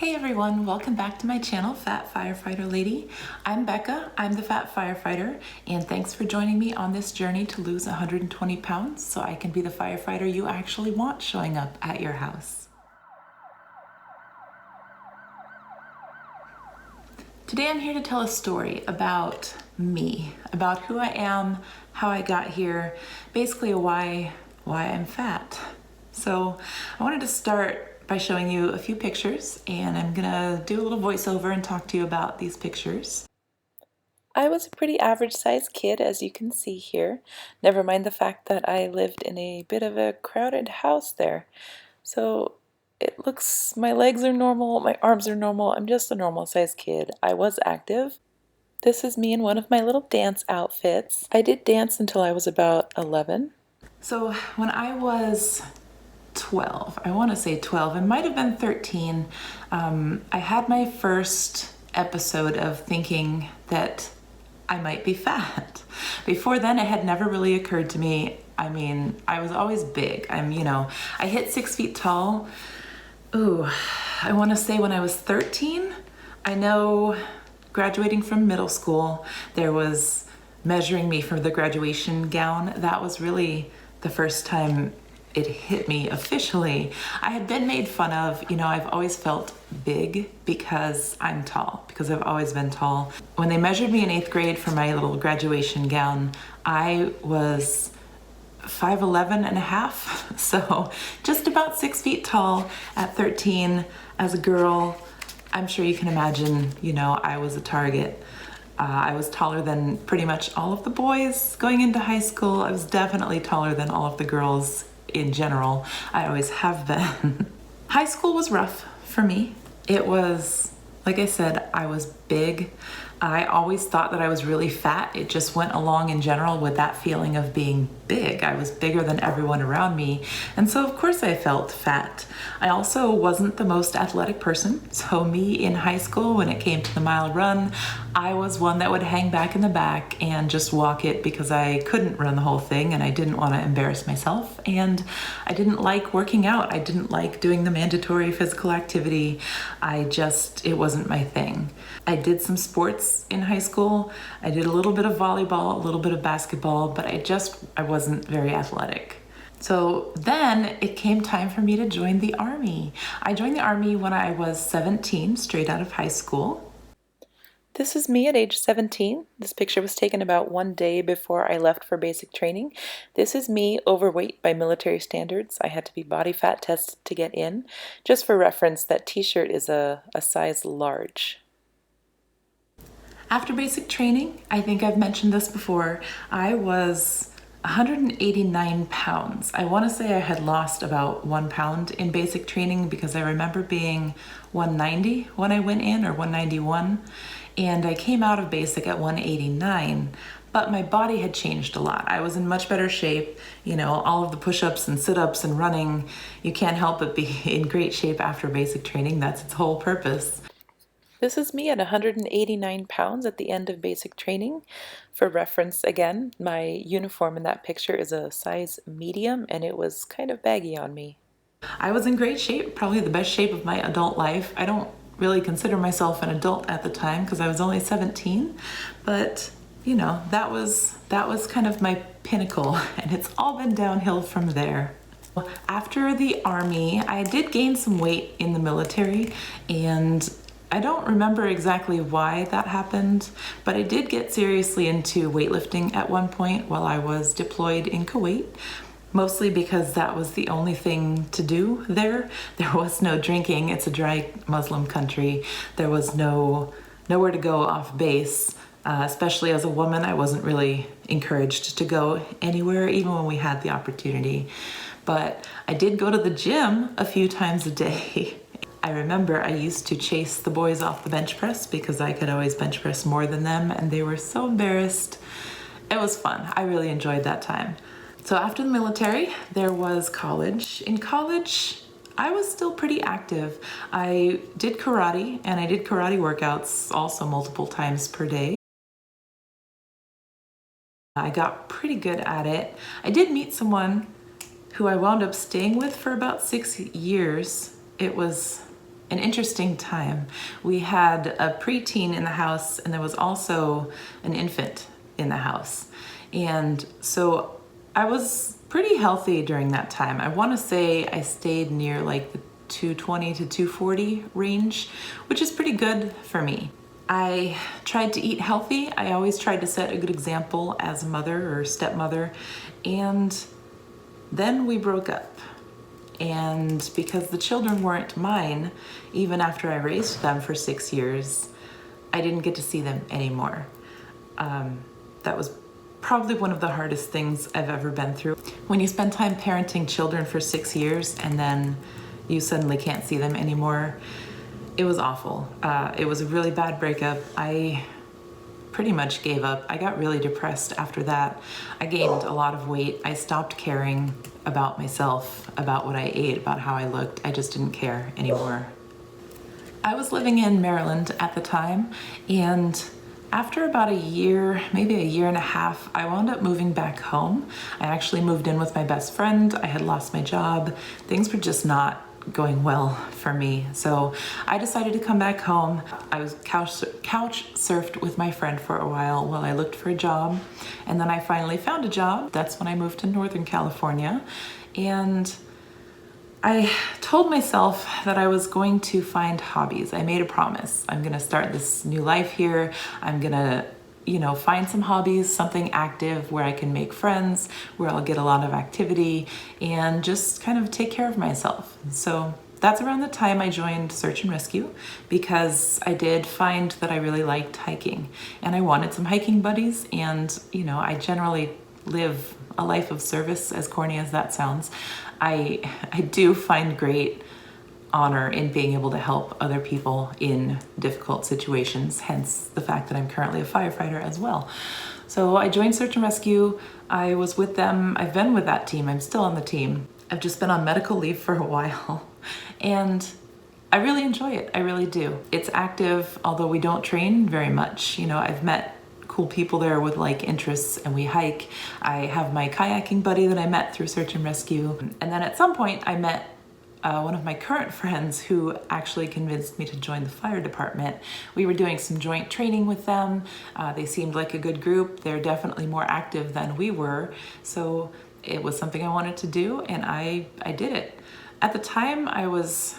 Hey everyone, welcome back to my channel, Fat Firefighter Lady. I'm Becca, I'm the Fat Firefighter, and thanks for joining me on this journey to lose 120 pounds so I can be the firefighter you actually want showing up at your house. Today I'm here to tell a story about me, about who I am, how I got here, basically why I'm fat. So I wanted to start by showing you a few pictures, and I'm gonna do a little voiceover and talk to you about these pictures. I was a pretty average sized kid, as you can see here. Never mind the fact that I lived in a bit of a crowded house there. So it looks, my legs are normal, my arms are normal, I'm just a normal sized kid. I was active. This is me in one of my little dance outfits. I did dance until I was about 11. So when I was 12, I want to say 12, it might have been 13, I had my first episode of thinking that I might be fat. Before then, it had never really occurred to me. I mean, I was always big. I hit 6 feet tall. Ooh, I want to say when I was 13. I know graduating from middle school, there was measuring me for the graduation gown. That was really the first time it hit me officially. I had been made fun of. I've always felt big because I'm tall, because I've always been tall. When they measured me in 8th grade for my little graduation gown, I was 5'11 and a half, so just about 6 feet tall at 13. As a girl, I'm sure you can imagine, I was a target. I was taller than pretty much all of the boys going into high school. I was definitely taller than all of the girls in general. I always have been. High school was rough for me. It was, like I said, I was big. I always thought that I was really fat. It just went along in general with that feeling of being big. I was bigger than everyone around me. And so of course I felt fat. I also wasn't the most athletic person. So me in high school, when it came to the mile run, I was one that would hang back in the back and just walk it because I couldn't run the whole thing and I didn't want to embarrass myself. And I didn't like working out. I didn't like doing the mandatory physical activity. It wasn't my thing. I did some sports in high school. I did a little bit of volleyball, a little bit of basketball, but I wasn't very athletic. So then it came time for me to join the Army. I joined the Army when I was 17, straight out of high school. This is me at age 17. This picture was taken about one day before I left for basic training. This is me overweight by military standards. I had to be body fat tested to get in. Just for reference, that t-shirt is a size large. After basic training, I think I've mentioned this before, I was 189 pounds. I want to say I had lost about 1 pound in basic training because I remember being 190 when I went in, or 191, and I came out of basic at 189. But my body had changed a lot. I was in much better shape. All of the push-ups and sit-ups and running, you can't help but be in great shape after basic training. That's its whole purpose. This is me at 189 pounds at the end of basic training. For reference, again, my uniform in that picture is a size medium, and it was kind of baggy on me. I was in great shape, probably the best shape of my adult life. I don't really consider myself an adult at the time because I was only 17, but that was kind of my pinnacle, and it's all been downhill from there. After the Army, I did gain some weight in the military, and I don't remember exactly why that happened, but I did get seriously into weightlifting at one point while I was deployed in Kuwait, mostly because that was the only thing to do there. There was no drinking. It's a dry Muslim country. There was nowhere to go off base. Especially as a woman, I wasn't really encouraged to go anywhere, even when we had the opportunity. But I did go to the gym a few times a day. I remember I used to chase the boys off the bench press because I could always bench press more than them, and they were so embarrassed. It was fun. I really enjoyed that time. So after the military, there was college. In college, I was still pretty active. I did karate, and I did karate workouts also multiple times per day. I got pretty good at it. I did meet someone who I wound up staying with for about 6 years. It was an interesting time. We had a preteen in the house, and there was also an infant in the house. And so I was pretty healthy during that time. I want to say I stayed near like the 220 to 240 range, which is pretty good for me. I tried to eat healthy. I always tried to set a good example as a mother or stepmother. And then we broke up. And because the children weren't mine, even after I raised them for 6 years, I didn't get to see them anymore. That was probably one of the hardest things I've ever been through. When you spend time parenting children for 6 years and then you suddenly can't see them anymore, it was awful. It was a really bad breakup. I pretty much gave up. I got really depressed after that. I gained a lot of weight. I stopped caring about myself, about what I ate, about how I looked. I just didn't care anymore. I was living in Maryland at the time, and after about a year, maybe a year and a half, I wound up moving back home. I actually moved in with my best friend. I had lost my job. Things were just not going well for me. So I decided to come back home. I was couch surfed with my friend for a while I looked for a job. And then I finally found a job. That's when I moved to Northern California. And I told myself that I was going to find hobbies. I made a promise. I'm going to start this new life here. I'm going to, find some hobbies, something active where I can make friends, where I'll get a lot of activity and just kind of take care of myself. So that's around the time I joined Search and Rescue, because I did find that I really liked hiking and I wanted some hiking buddies. And, I generally live a life of service, as corny as that sounds. I do find great honor in being able to help other people in difficult situations, hence the fact that I'm currently a firefighter as well. So I joined Search and Rescue. I was with them. I've been with that team. I'm still on the team. I've just been on medical leave for a while, and I really enjoy it. I really do. It's active, although we don't train very much. I've met cool people there with like interests, and we hike. I have my kayaking buddy that I met through Search and Rescue. And then at some point I met one of my current friends who actually convinced me to join the fire department. We were doing some joint training with them. They seemed like a good group. They're definitely more active than we were. So it was something I wanted to do, and I did it. At the time, I was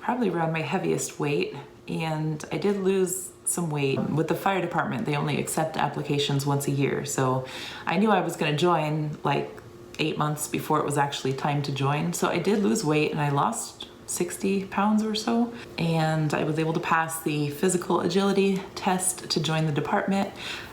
probably around my heaviest weight, and I did lose some weight. With the fire department, they only accept applications once a year. So I knew I was going to join like 8 months before it was actually time to join. So I did lose weight, and I lost 60 pounds or so. And I was able to pass the physical agility test to join the department.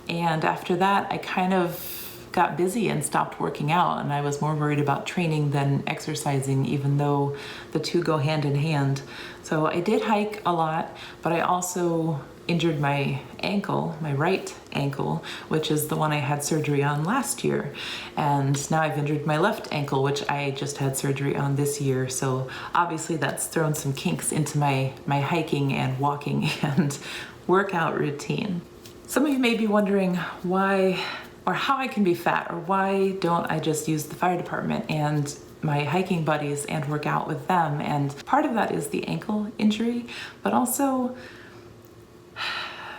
And after that, I kind of got busy and stopped working out, and I was more worried about training than exercising, even though the two go hand in hand. So I did hike a lot, but I also injured my ankle, my right ankle, which is the one I had surgery on last year. And now I've injured my left ankle, which I just had surgery on this year. So obviously that's thrown some kinks into my hiking and walking and workout routine. Some of you may be wondering why or how I can be fat, or why don't I just use the fire department and my hiking buddies and work out with them. And part of that is the ankle injury, but also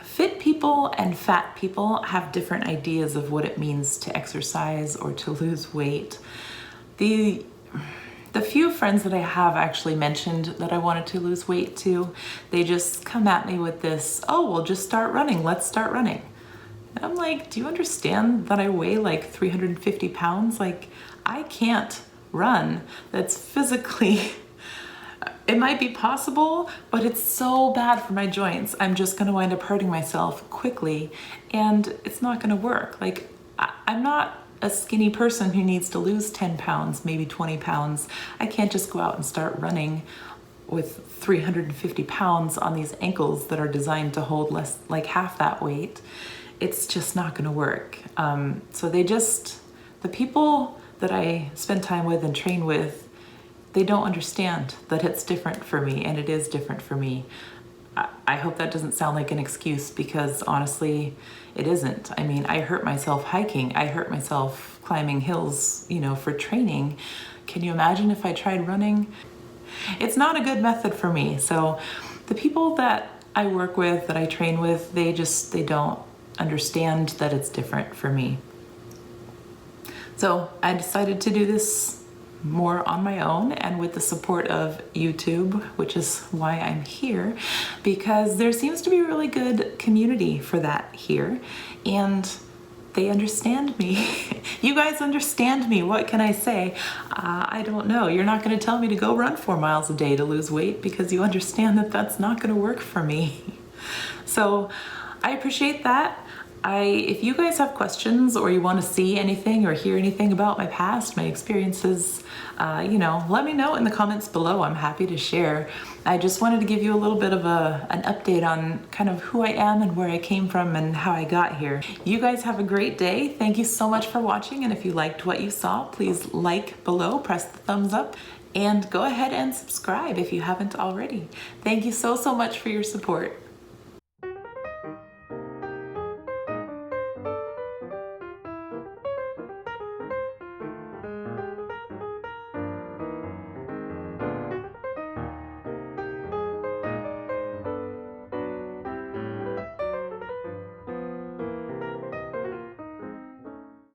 fit people and fat people have different ideas of what it means to exercise or to lose weight. The few friends that I have actually mentioned that I wanted to lose weight too, they just come at me with this, oh, well, just start running. Let's start running. And I'm like, do you understand that I weigh like 350 pounds? Like, I can't run. That's physically, it might be possible, but it's so bad for my joints. I'm just gonna wind up hurting myself quickly, and it's not gonna work. Like, I'm not a skinny person who needs to lose 10 pounds, maybe 20 pounds. I can't just go out and start running with 350 pounds on these ankles that are designed to hold less, like half that weight. It's just not gonna work. So the people that I spend time with and train with, they don't understand that it's different for me, and it is different for me. I hope that doesn't sound like an excuse, because honestly, it isn't. I mean, I hurt myself hiking. I hurt myself climbing hills, for training. Can you imagine if I tried running? it's not a good method for me. So the people that I work with, that I train with, they don't understand that it's different for me. So I decided to do this more on my own and with the support of YouTube, which is why I'm here, because there seems to be a really good community for that here, and they understand me. You guys understand me. What can I say? I don't know. You're not going to tell me to go run 4 miles a day to lose weight because you understand that that's not going to work for me. So I appreciate that. If you guys have questions or you want to see anything or hear anything about my past, my experiences, let me know in the comments below. I'm happy to share. I just wanted to give you a little bit of an update on kind of who I am and where I came from and how I got here. You guys have a great day. Thank you so much for watching. And if you liked what you saw, please like below, press the thumbs up, and go ahead and subscribe if you haven't already. Thank you so much for your support.